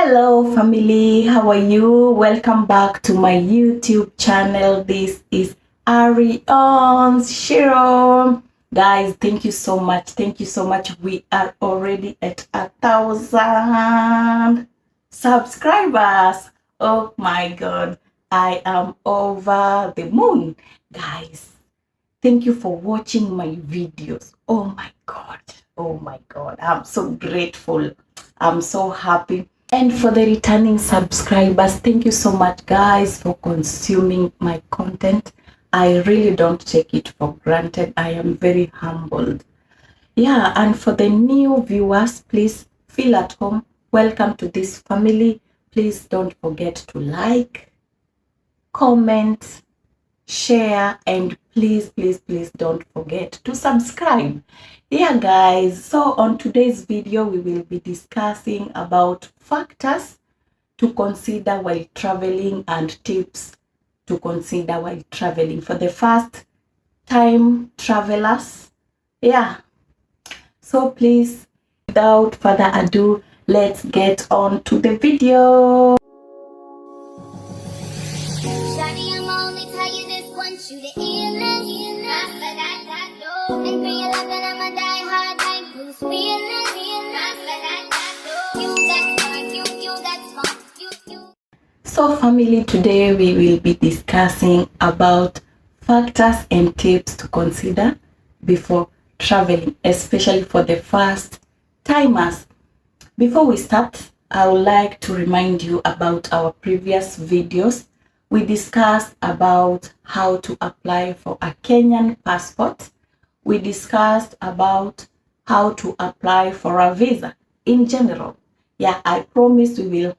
Hello family, how are you? Welcome back to my YouTube channel. This is Arion's Shiro. Guys, thank you so much. Thank you so much. We are already at 1,000 subscribers. Oh my god, I am over the moon. Guys, thank you for watching my videos. Oh my god. Oh my god. I'm so grateful. I'm so happy. And for the returning subscribers, thank you so much, guys, for consuming my content. I really don't take it for granted. I am very humbled. Yeah, and for the new viewers, please feel at home. Welcome to this family. Please don't forget to like, comment, share, and please don't forget to subscribe. Yeah guys, so on today's video we will be discussing about factors to consider while traveling and tips to consider while traveling for the first time travelers. Yeah, so please, without further ado, let's get on to the video. Shawty, I'm only tell you this once, you the illest. I said I know. And for your love, and I'ma die hard like Bruce Willis. I said I know. You that's smart, you that's smart, you. So family, today we will be discussing about factors and tips to consider before traveling, especially for the first timers. Before we start, I would like to remind you about our previous videos. We discussed about how to apply for a Kenyan passport. We discussed about how to apply for a visa in general. Yeah, I promise we will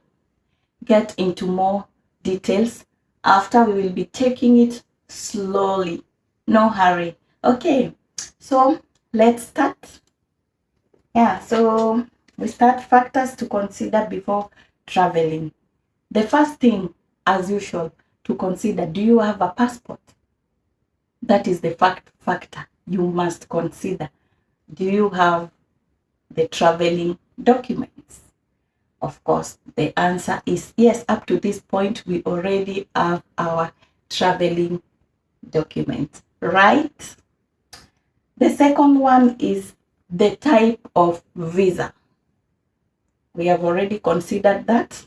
get into more details after. We will be taking it slowly. No hurry. Okay, so let's start. Yeah, so we start factors to consider before traveling. The first thing, as usual, to consider, do you have a passport? That is the factor you must consider. Do you have the traveling documents? Of course, the answer is yes. Up to this point, we already have our traveling document, right? The second one is the type of visa. We have already considered that,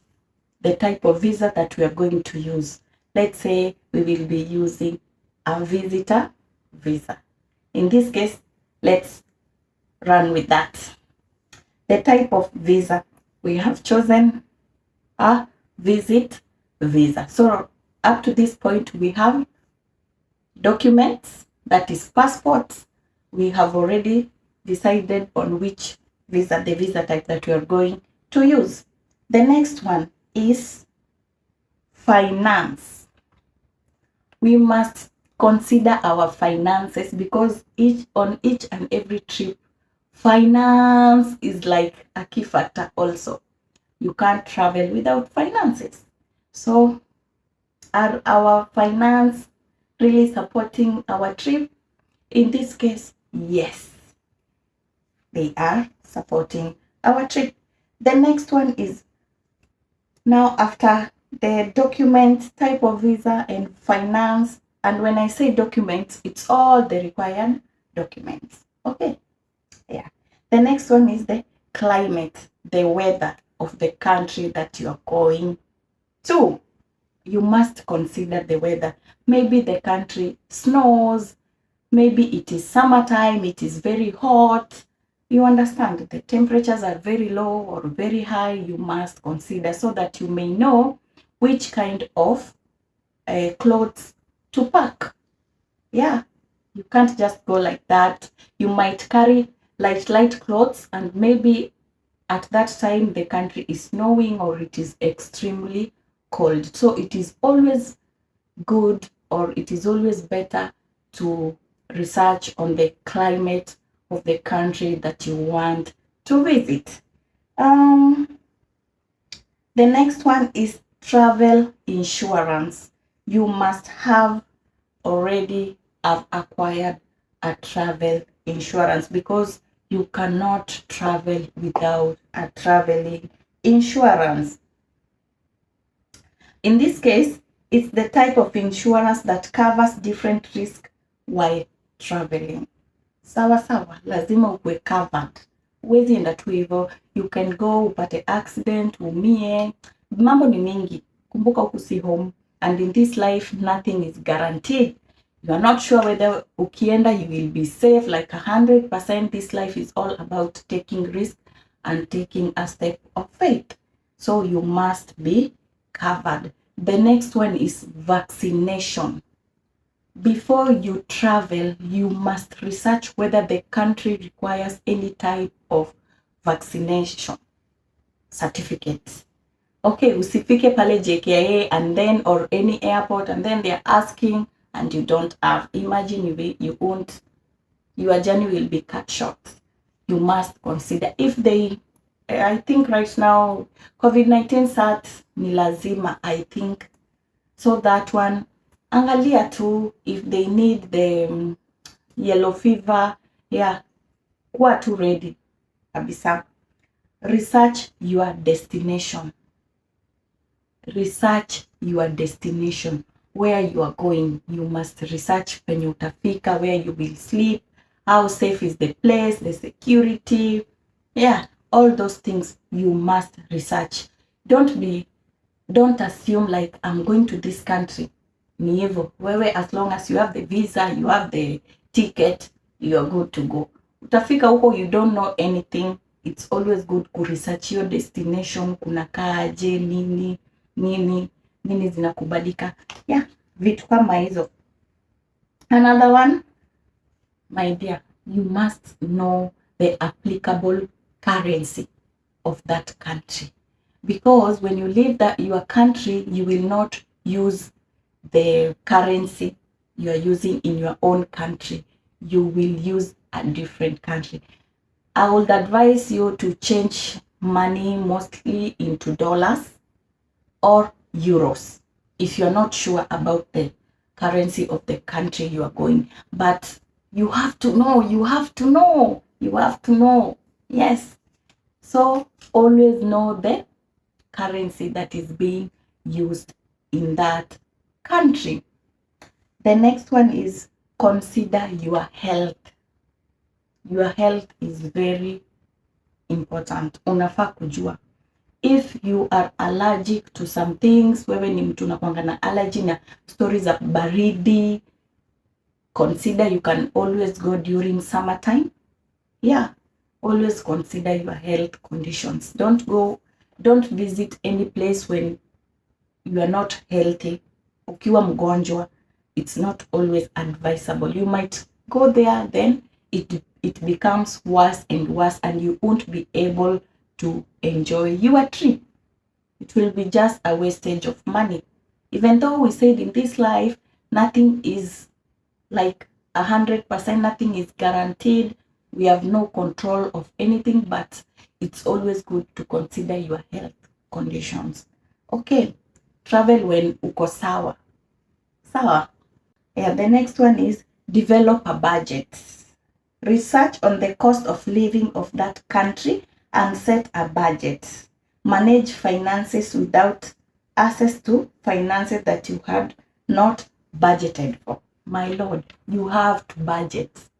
the type of visa that we are going to use. Let's say we will be using a visitor visa. In this case, let's run with that. The type of visa, we have chosen a visit visa. So up to this point, we have documents, that is passports. We have already decided on which visa, the visa type that we are going to use. The next one is finance. We must consider our finances because on each and every trip, finance is like a key factor also. You can't travel without finances. So are our finance really supporting our trip? In this case, yes, they are supporting our trip. The next one is, now after the documents, type of visa and finance, and when I say documents, it's all the required documents. Okay, yeah. The next one is the climate, the weather of the country that you are going to. You must consider the weather. Maybe the country snows, maybe it is summertime, it is very hot. You understand, the temperatures are very low or very high. You must consider so that you may know which kind of clothes to pack. Yeah, you can't just go like that. You might carry light clothes, and maybe at that time the country is snowing or it is extremely cold. So it is always good, or it is always better to research on the climate of the country that you want to visit. The next one is travel insurance. You must have already have acquired a travel insurance because you cannot travel without a traveling insurance. In this case, it's the type of insurance that covers different risks while traveling. Sawa sawa, lazima ukwe covered. Huwezi enda tu hivyo, you can go upate accident, umie. Mambo ni mingi. Kumbuka huku si home, and in this life nothing is guaranteed. You are not sure whether ukienda you will be safe like 100%. This life is all about taking risk and taking a step of faith. So you must be covered. The next one is vaccination. Before you travel, you must research whether the country requires any type of vaccination certificates. Okay, usifike pale JKIA and then, or any airport, and then they're asking and you don't have. Imagine you won't, your journey will be cut short. You must consider if they, I think right now COVID-19 cert ni lazima, I think. So that one, angalia tu if they need the yellow fever, yeah, kuwa tu ready kabisa. Research your destination. Research your destination, where you are going. You must research penye utafika, where you will sleep, how safe is the place, the security, yeah, all those things you must research. Don't assume like I'm going to this country. Ni hivyo. Wewe as long as you have the visa, you have the ticket, you are good to go. Utafika huko you don't know anything, it's always good to research your destination, kunakaa aje, nini zinakubalika. Yeah, vitu kama hizo. Another one, my dear, you must know the applicable currency of that country. Because when you leave your country, you will not use the currency you are using in your own country. You will use a different country. I would advise you to change money mostly into dollars or euros if you're not sure about the currency of the country you are going. But you have to know. Yes. So always know the currency that is being used in that country. The next one is consider your health. Your health is very important. Unafaa kujua. If you are allergic to some things, wewe ni mtu unakuanga na allergy na stories of baridi, consider you can always go during summertime. Yeah, always consider your health conditions. Don't visit any place when you are not healthy. Ukiwa mgonjwa, it's not always advisable. You might go there, then it becomes worse and worse, and you won't be able to enjoy your trip. It will be just a wastage of money. Even though we said in this life, nothing is like 100%, nothing is guaranteed. We have no control of anything, but it's always good to consider your health conditions. Okay, travel when uko sawa. Sawa. Yeah, the next one is develop a budget. Research on the cost of living of that country and set a budget. Manage finances without access to finances that you had not budgeted for. My Lord, you have to budget.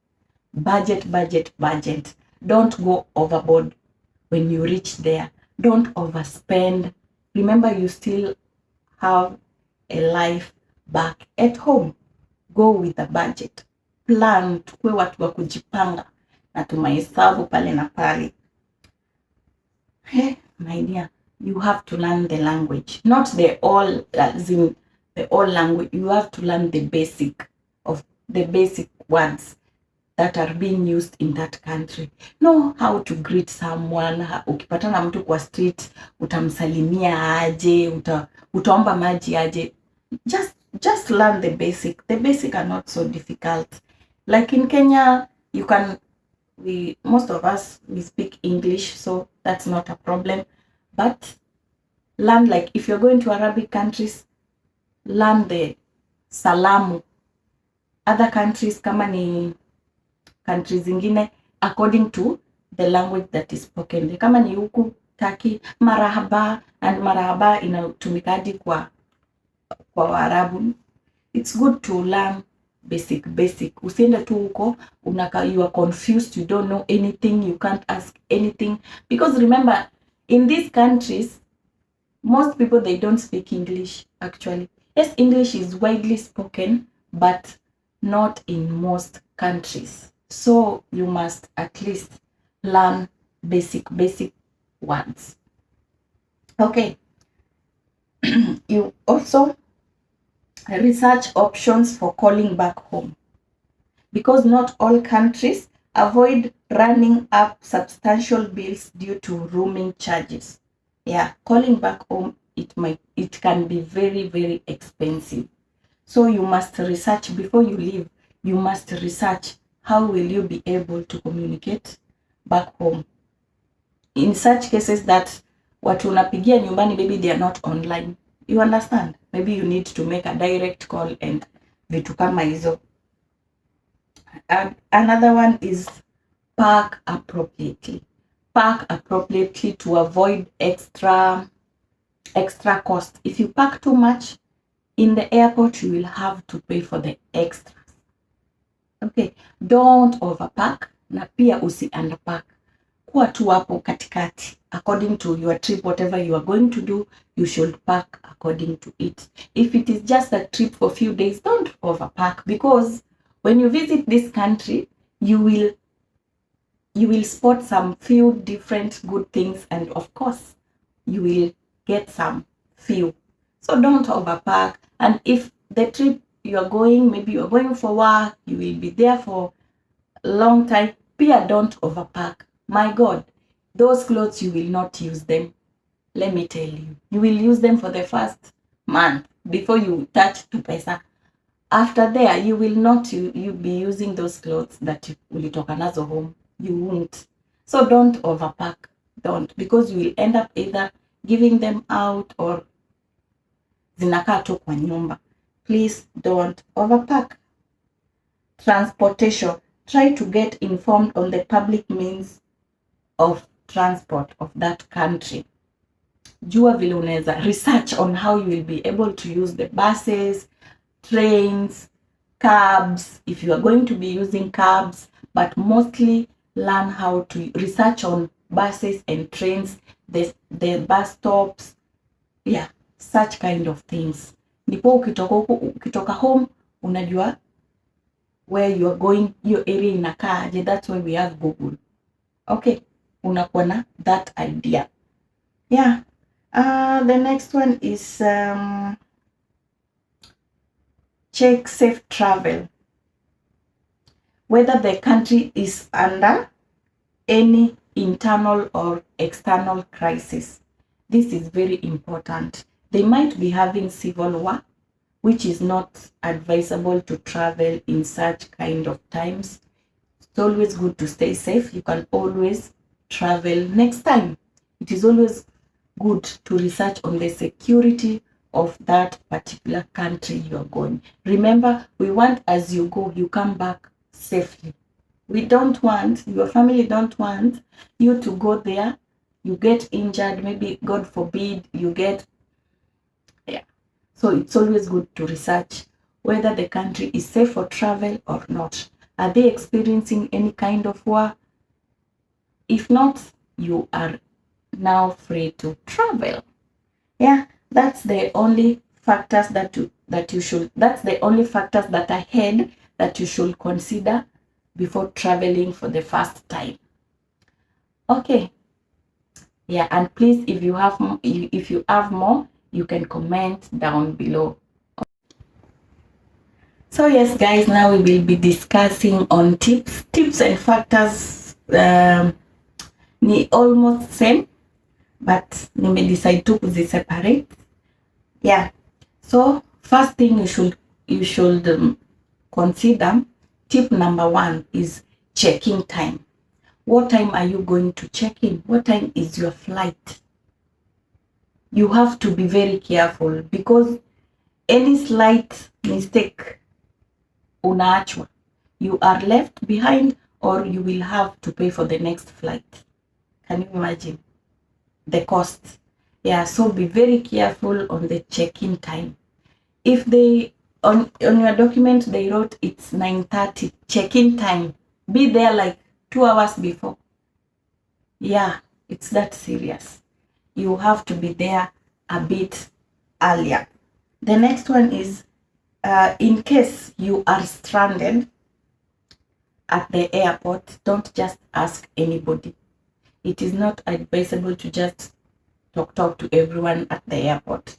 Budget. Don't go overboard when you reach there. Don't overspend. Remember, you still have a life back at home. Go with a budget. Plan, tukue watu wa kujipanga na tumahesabu pale na pale. Hey, my dear, you have to learn the language. Not the all language. You have to learn the basic words that are being used in that country. Know how to greet someone. Ukipatana mtu kwa street, utamsalimia aje, utaomba maji aje. Just learn the basic. The basic are not so difficult. Like in Kenya, most of us, we speak English, so that's not a problem. But learn, like if you're going to Arabic countries, learn the salamu. Other countries, kama ni countries zingine, according to the language that is spoken. Kama ni huku Turkey, marahaba, and marahaba inatumika hadi kwa kwa Waarabu. It's good to learn basic. Usiende tu huko you are confused, you don't know anything, you can't ask anything, because remember, in these countries most people, they don't speak English actually. Yes, English is widely spoken, but not in most countries. So you must at least learn basic words. Okay. You also research options for calling back home, because not all countries avoid running up substantial bills due to roaming charges. Yeah, calling back home, it can be very expensive. So you must research before you leave. You must research how will you be able to communicate back home. In such cases that watu unapigia nyumbani, maybe they are not online. You understand? Maybe you need to make a direct call and vitu kama hizo. And another one is park appropriately. Park appropriately to avoid extra cost. If you park too much in the airport, you will have to pay for the extras. Okay, don't overpark na pia usi underpark. Kuwa tu hapo katikati. According to your trip, whatever you are going to do, you should park according to it. If it is just a trip for a few days, don't overpark, because when you visit this country, you will spot some few different good things, and of course you will get some few. So don't overpark. And if the trip you are going, maybe you are going for work, you will be there for a long time, pia don't overpark. My God, those clothes, you will not use them. Let me tell you, you will use them for the first month before you touch to pesa. After there, you will not you be using those clothes that you ulitoka nazo home. You won't. So don't overpack. Don't, because you will end up either giving them out or zinakaa tu kwa nyumba. Please don't overpack. Transportation. Try to get informed on the public means of transport of that country. Jua vile unaweza research on how you will be able to use the buses, trains, cabs, if you are going to be using cabs, but mostly learn how to research on buses and trains, the bus stops, yeah, such kind of things. Ndipo ukitoka home unajua where you are going, your area inakaaje. That's why we have Google. Okay, unakuwa na that idea. Yeah. The next one is check safe travel. Whether the country is under any internal or external crisis. This is very important. They might be having civil war, which is not advisable to travel in such kind of times. It's always good to stay safe. You can always travel next time. It is always good to research on the security of that particular country you are going. Remember, we want as you go, you come back safely. We don't want, your family don't want you to go there, you get injured, maybe God forbid you get, yeah. So it's always good to research whether the country is safe for travel or not. Are they experiencing any kind of war? If not, you are now free to travel. Yeah, that's the only factors that's the only factors that ahead that you should consider before traveling for the first time. Okay. Yeah, and please, if you have more, you can comment down below. So yes guys, now we will be discussing on tips and factors. Ni almost same, but nime decide to separate. Yeah, so first thing you should consider, tip number 1 is checking time. What time are you going to check in? What time is your flight? You have to be very careful, because any slight mistake, unaachwa, you are left behind, or you will have to pay for the next flight. Can you imagine the cost? Yeah, so be very careful on the check-in time. If they on your document they wrote it's 9:30 check-in time, be there like 2 hours before. Yeah, it's that serious. You have to be there a bit earlier. The next one is in case you are stranded at the airport, don't just ask anybody. It is not advisable to just talk to everyone at the airport.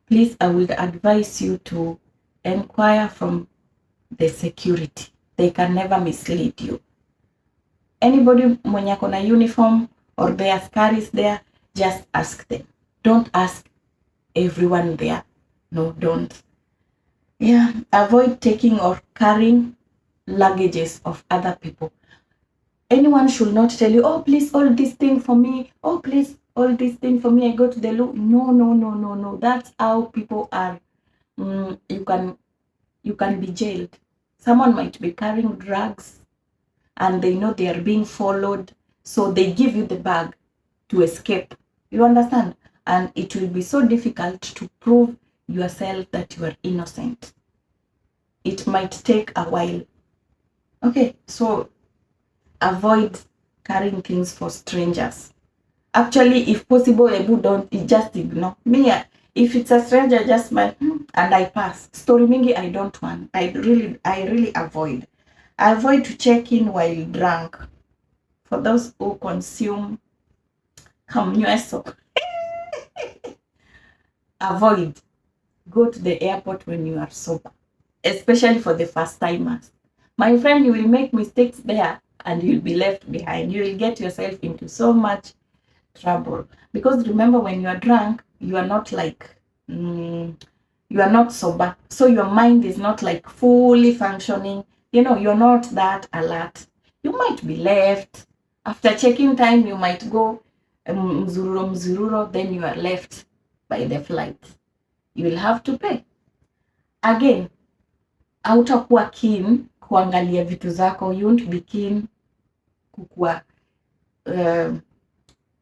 Please, I would advise you to inquire from the security. They can never mislead you. Anybody mwenye ako na uniform or the askaris there, just ask them. Don't ask everyone there. No, don't. Yeah, avoid taking or carrying luggages of other people. Anyone should not tell you, oh, please hold this thing for me. Oh, please hold this thing for me. I go to the loo. No. That's how people are. You can be jailed. Someone might be carrying drugs and they know they are being followed. So they give you the bag to escape. You understand? And it will be so difficult to prove yourself that you are innocent. It might take a while. Okay, so avoid carrying things for strangers. Actually, if possible, don't just ignore me. If it's a stranger, just smile and I pass. Story mingi I don't want. I really avoid. I avoid to check in while drunk. For those who consume kamnyweso, avoid. Go to the airport when you are sober, especially for the first timers. My friend, you will make mistakes there and you'll be left behind. You will get yourself into so much trouble. Because remember, when you are drunk, you are not like, you are not sober. So your mind is not like fully functioning. You're not that alert. You might be left. After checking time, you might go mzururo, then you are left by the flight. You will have to pay. Again, hautakuwa keen kuangalia vitu zako. You won't be keen kukua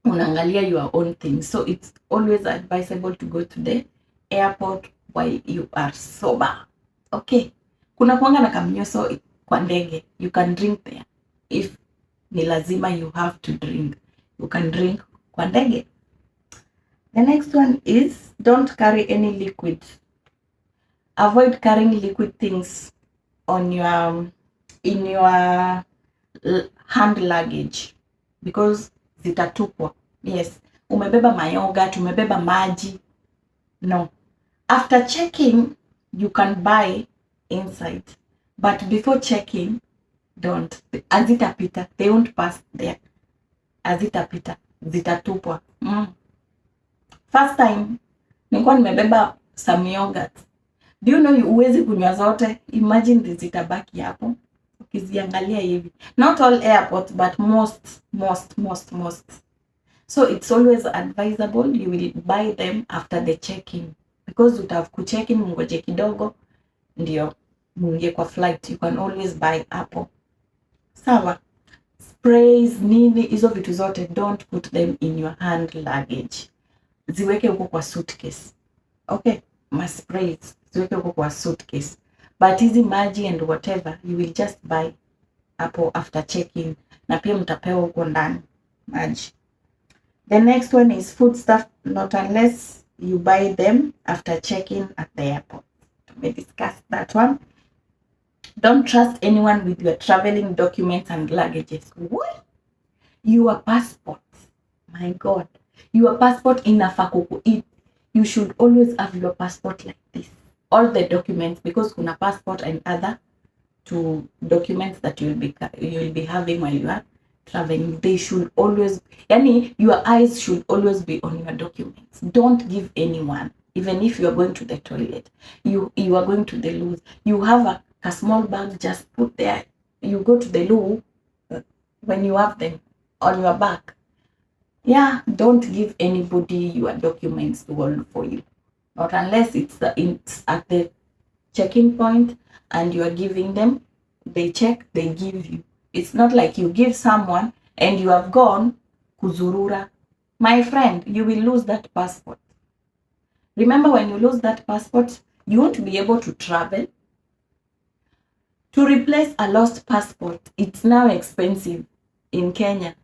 unaangalia your own things. So it's always advisable to go to the airport while you are sober. Okay. Kuna kuanga na kamnyoso kwa ndege. You can drink there. If ni lazima you have to drink, you can drink kwa ndege. The next one is don't carry any liquid. Avoid carrying liquid things on in your hand luggage because zitatupwa. Yes, umebeba mayogurt, umebeba maji. No. After checking, you can buy inside. But before checking, don't. Azitapita. They won't pass there. Azitapita. Zitatupwa. First time, nilikuwa nimebeba some yogurt. Do you know uwezi kunywa zote? Imagine zitabaki hapo. Ukiziangalia hivi. Not all airports, but most. So it's always advisable you will buy them after the check-in. Because utave kucheck-in mungoje kidogo, ndio muingie kwa flight. You can always buy hapo. Sawa. Sprays, nini, hizo vitu zote, don't put them in your hand luggage. Ziweke huko kwa suitcase. Okay, my sprays ziweke huko kwa suitcase. But hizi maji and whatever, you will just buy hapo after check-in. Na pia mtapewa huko ndani maji. The next one is food stuff, not unless you buy them after check-in at the airport. We discussed that one. Don't trust anyone with your traveling documents and luggages. What? Your passport. My God. Your passport inafaa kuku. You should always have your passport like this. All the documents, because kuna passport and other two documents that you will be having while you are traveling. They should always, your eyes should always be on your documents. Don't give anyone, even if you are going to the toilet, you are going to the loo, you have a small bag, just put there. You go to the loo when you have them on your back. Yeah, don't give anybody your documents to hold for you. Not unless it's at the check-in point and you are giving them, they check, they give you. It's not like you give someone and you have gone kuzurura. My friend, you will lose that passport. Remember, when you lose that passport, you won't be able to travel. To replace a lost passport, it's now expensive in Kenya.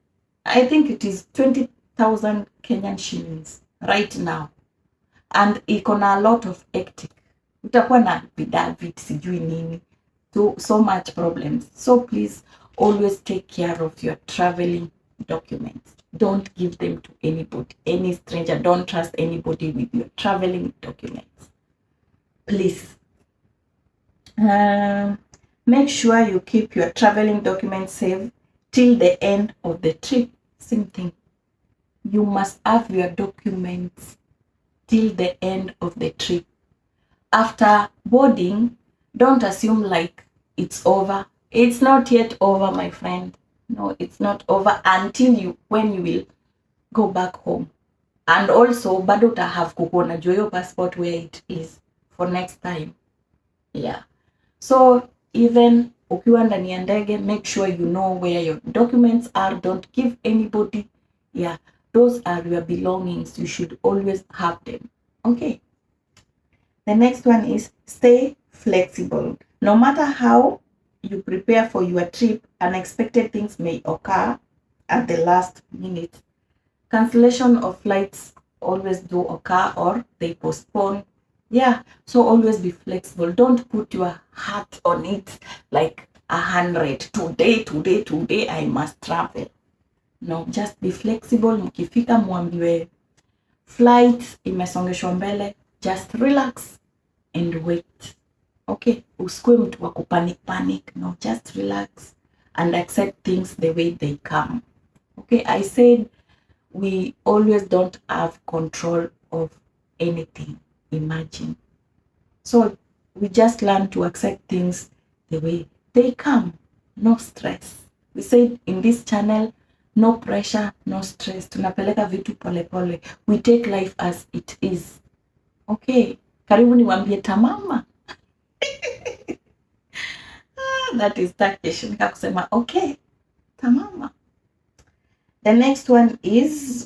I think it is 20,000 Kenyan shillings right now. And iko na a lot of hectic. Utakuwa na bidavit sijui nini. So much problems. So please always take care of your traveling documents. Don't give them to anybody, any stranger. Don't trust anybody with your traveling documents. Please. Make sure you keep your traveling documents safe till the end of the trip. Same thing. You must have your documents till the end of the trip. After boarding, don't assume like it's over. It's not yet over, my friend. No, it's not over until when you will go back home. And also, bado have kukona your passport where it is for next time. Yeah. So even ukiwa ndani ya ndege, make sure you know where your documents are. Don't give anybody. Yeah, those are your belongings. You should always have them. Okay. The next one is stay flexible. No matter how you prepare for your trip, unexpected things may occur at the last minute. Cancellation of flights always do occur or they postpone. Yeah, so always be flexible. Don't put your heart on it like 100. Today, I must travel. No, just be flexible. Mkifika mwambiwe flight imesongeshwa mbele, just relax and wait. Okay, usikue mtu wa panic. No, just relax and accept things the way they come. Okay, I said we always don't have control of anything. Imagine. So we just learn to accept things the way they come. No stress. We said in this channel, no pressure, no stress. Tunapeleka vitu pole pole. We take life as it is. Okay. Karibu niwaambie tamama. That is Turkish. Nikakusema okay. Tamama. The next one is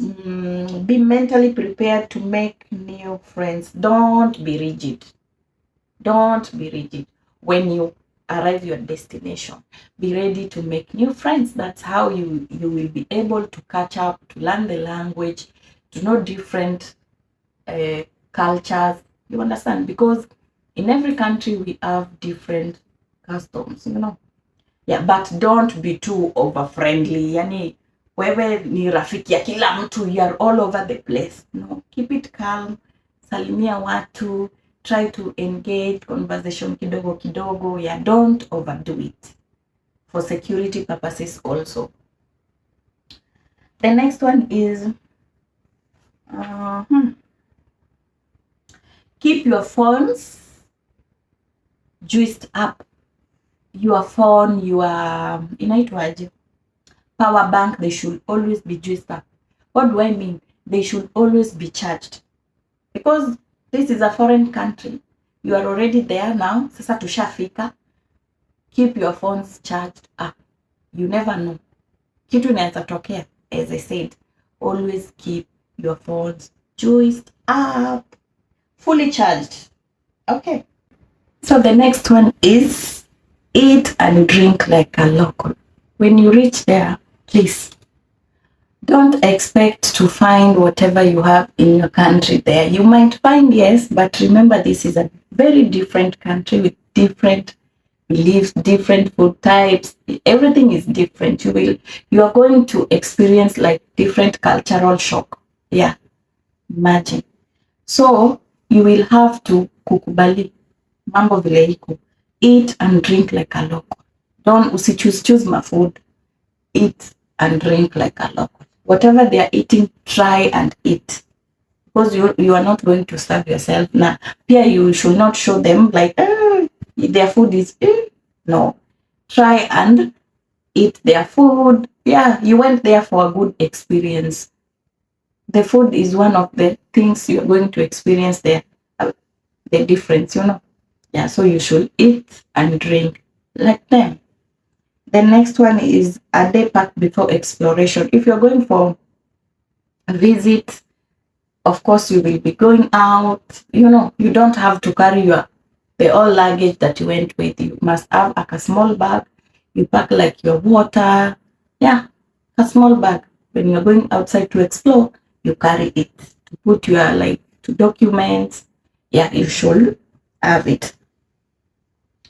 be mentally prepared to make new friends. Don't be rigid. Don't be rigid. When you arrive your destination, be ready to make new friends. That's how you will be able to catch up, to learn the language, to know different cultures. You understand? Because in every country we have different customs, you know. Yeah, but don't be too over friendly. Yani wewe ni rafiki ya kila mtu, you are all over the place. No, keep it calm. Salimia watu, try to engage conversation kidogo. Yeah, don't overdo it for security purposes also. The next one is keep your phones juiced up. Your phone, your inaitwaje, power bank, they should always be juiced up. What do I mean? They should always be charged, because this is a foreign country. You are already there now. Sasa tushafika. Keep your phones charged up. You never know, kitu inaweza tokea. As I said, always keep your phones juiced up, fully charged. Okay. So the next one is eat and drink like a local. When you reach there, please don't expect to find whatever you have in your country there. You might find, yes, but remember this is a very different country with different beliefs, different food types. Everything is different. You are going to experience like different cultural shock. Yeah, imagine. So you will have to kukubali mambo vile iko. Eat and drink like a local. Don't choose my food. Eat and drink like a local. Whatever they are eating, try and eat, because you are not going to starve yourself. Now, pia you should not show them like their food is no. Try and eat their food. Yeah, you went there for a good experience. The food is one of the things you're going to experience there. The difference, you know. Yeah, so you should eat and drink like them. The next one is a day pack before exploration. If you're going for a visit, of course you will be going out, you don't have to carry the all luggage that you went with. You must have like a small bag. You pack like your water. Yeah, a small bag. When you're going outside to explore, you carry it to put your like to documents. Yeah, you should have it.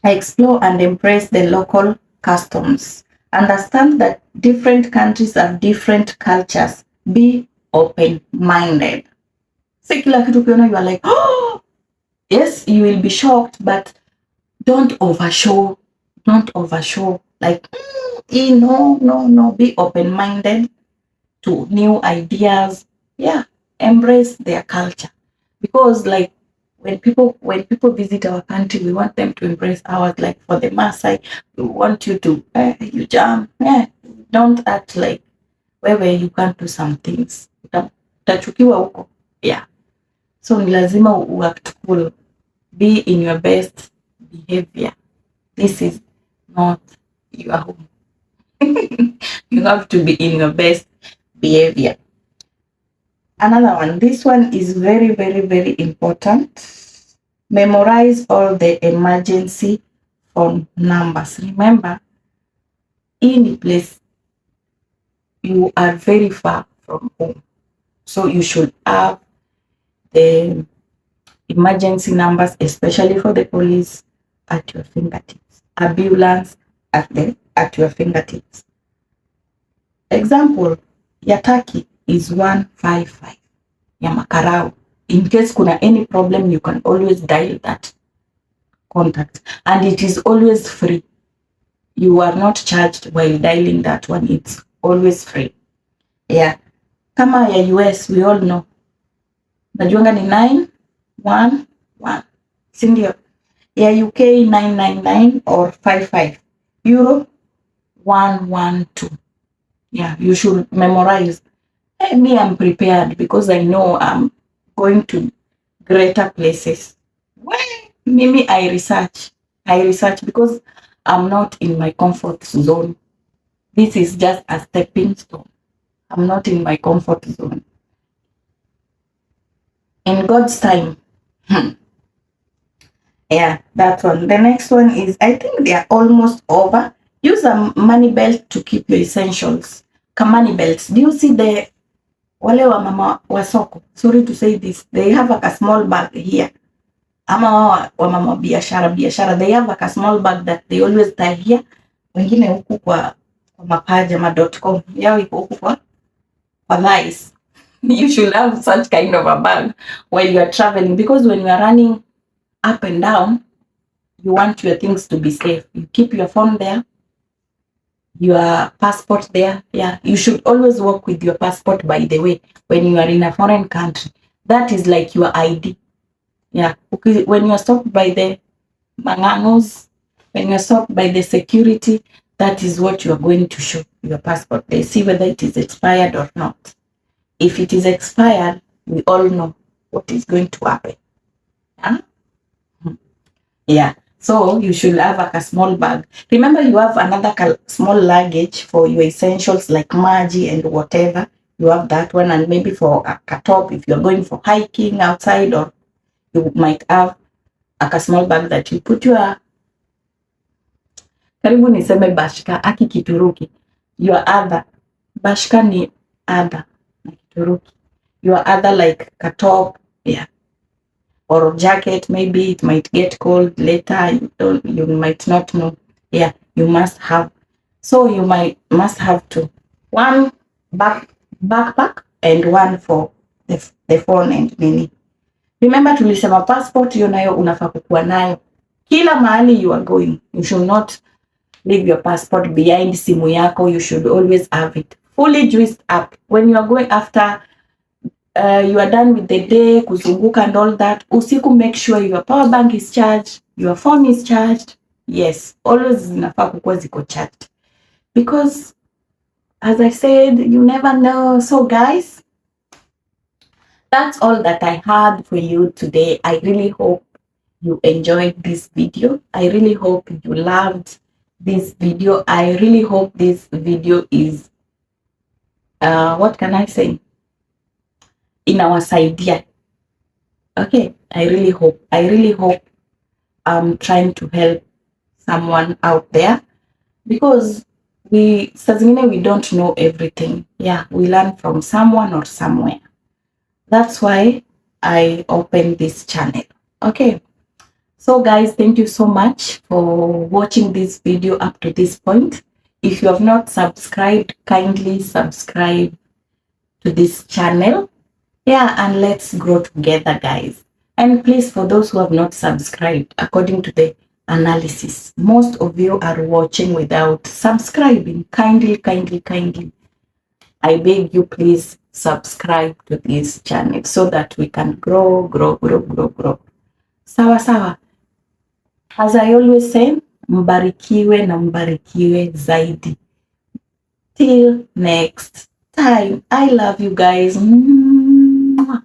Explore and embrace the local customs. Understand that different countries have different cultures. Be open-minded. Si kila kitu ukiona you are like, oh, yes, you will be shocked, but don't overshow. Don't overshow. Like, no. Be open-minded to new ideas. Yeah, embrace their culture. Because like when people visit our country, we want them to embrace ours. Like for the Maasai, we want you to you jump. Don't act like where you can't do some things. Utachukiwa huko. Yeah. So ni lazima uact cool. Be in your best behavior. This is not your home. You have to be in your best behavior. Another one. This one is very, very, very important. Memorize all the emergency phone numbers. Remember, in place you are very far from home, so you should have the emergency numbers, especially for the police, at your fingertips. Ambulance at your fingertips. Example, ya Turkey is 155. Ya Makarao. In case kuna any problem, you can always dial that contact, and it is always free. You are not charged while dialing that one. It's always free. Yeah. Kama ya US, we all know. Najuanga ni 911. Sindio? Ya UK 999 or 55. Europe 112. Yeah, you should memorize. Me, I'm prepared because I know I'm going to greater places. Well, Mimi, I research because I'm not in my comfort zone. This is just a stepping stone. I'm not in my comfort zone. In God's time. Yeah, that one. The next one is, I think they are almost over. Use a money belt to keep your essentials. Money belts. Do you see the wale wa mama wa soko? Sorry to say this. They have like a small bag here. Ama wa mama biashara. They have like a small bag that they always tie here. Wengine huku kwa mapajama.com. Yao iko huku kwa thighs. You should have such kind of a bag while you are traveling, because when you are running up and down, you want your things to be safe. You keep your phone there, your passport there. Yeah, you should always walk with your passport, by the way, when you are in a foreign country. That is like your ID. Yeah, okay. When you are stopped by the mangangos, when you are stopped by the security, that is what you are going to show, your passport. They see whether it is expired or not. If it is expired, we all know what is going to happen. Huh? Yeah. So you should have like a small bag. Remember, you have another small luggage for your essentials like maji and whatever. You have that one, and maybe for a top if you're going for hiking outside, or you might have like a small bag that you put your karibu niseme bashka aki Kituruki. Your other bashka ni other na Kituruki. Your other like a top, yeah, or jacket. Maybe it might get cold later. You might not know. Yeah, you must have. So you must have two. One backpack and one for the phone and nini. Remember tulisema passport, hiyo nayo unafaa kuwa nayo kila mahali you are going. You should not leave your passport behind simu yako. You should always have it fully juiced up when you are going after you are done with the day kuzunguka and all that. Usiku, make sure your power bank is charged, your phone is charged. Yes, always zinafaa kuwa ziko charged, because as I said, you never know. So guys, that's all that I had for you today. I really hope you enjoyed this video. I really hope you loved this video. I really hope this video is what can I say, inawasaidia. Okay, I really hope I'm trying to help someone out there, because saa zingine we don't know everything. Yeah, we learn from someone or somewhere. That's why I opened this channel. Okay, so guys, thank you so much for watching this video up to this point. If you have not subscribed, kindly subscribe to this channel. Yeah, and let's grow together, guys. And please, for those who have not subscribed, according to the analysis, most of you are watching without subscribing. Kindly, I beg you, please subscribe to this channel so that we can grow. Sawa. As I always say, mbarikiwe na mbarikiwe zaidi. Till next time. I love you guys. Mwah.